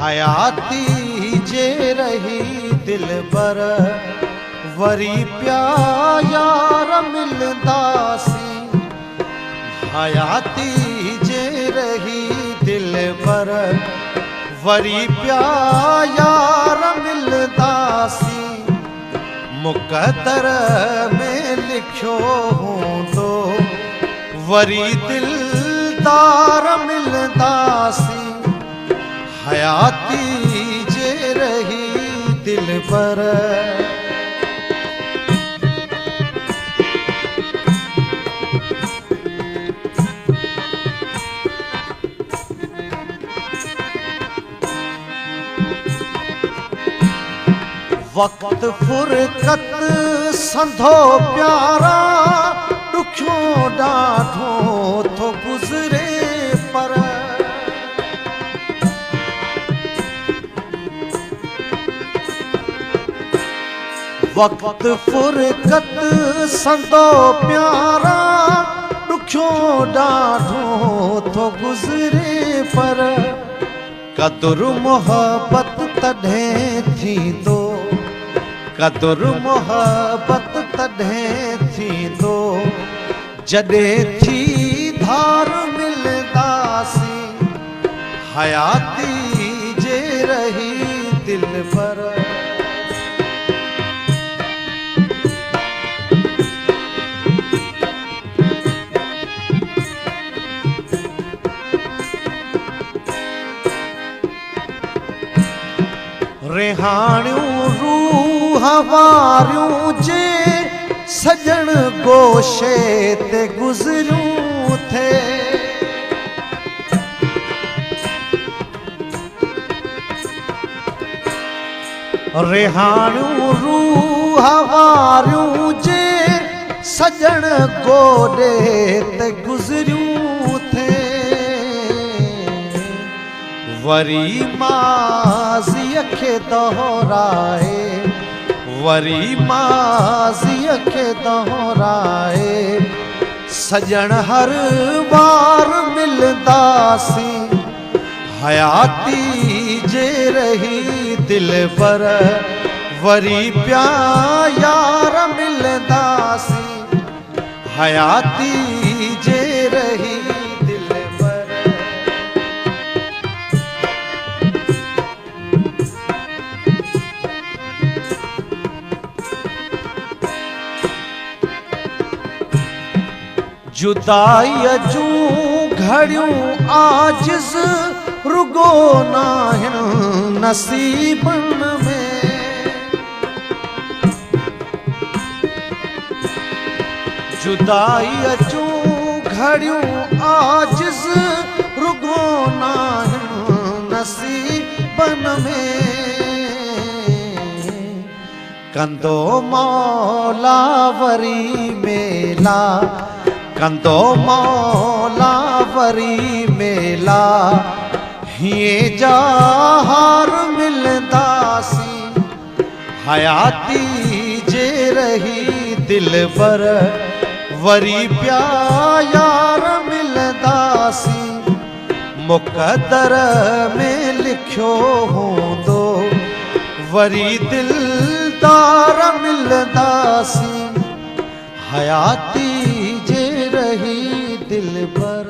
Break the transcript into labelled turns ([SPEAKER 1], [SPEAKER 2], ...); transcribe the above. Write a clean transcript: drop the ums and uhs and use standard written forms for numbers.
[SPEAKER 1] हयाती जे रही दिल बर वरी प्यार मिलंदासी। हयाती जे रही दिल बर वरी प्यार मिलंदासी। मुक़दर में लिखियो हूंदो वरी दिलदार मिलंदासी। हयाती जे रही दिल पर वक्त फुरकत संधो प्यारा दुखियो ॾाढो थो गुज़रे पर वक्त फुरकत संधो प्यारा दुखियो ॾाढो थो गुज़रे पर क़दुरु मोहब्बत तॾहिं थींदो। क़दुरु मोहब्बत तॾहिं थींदो जॾहिं थी धार मिलंदासी। हयाती जे रही दिल पर रिहाणियूं रूह वारियूं जे सजण गोशे ते गुज़रियूं थे। रिहाणियूं रूह वारियूं जे सजण गोॾे ते गुज़रियूं थे। वरी माज़ीअ खे दोहराए वरी माज़ीअ खे दोहराए सजण हर बार मिलंदासी। हयाती जे रही दिल पर वरी प्यार मिलंदासी। हयाती जे रही जुदाईअ जूं घड़ियूं आजिज़ रुगो नाहिन नसीबन में। जुदाईअ जूं घड़ियूं आजिज़ रुगो नाहिन नसीबन में। कंदो मौला वरी मेला कंदो मौला वरी मेला हीअं जा हार मिलंदासी। हयाती जे रही दिल पर वरी प्यार मिलंदासी। मुक़दर में लिखियो हूंदो वरी दिलदार मिलंदासी। हयाती जे रही दिल पर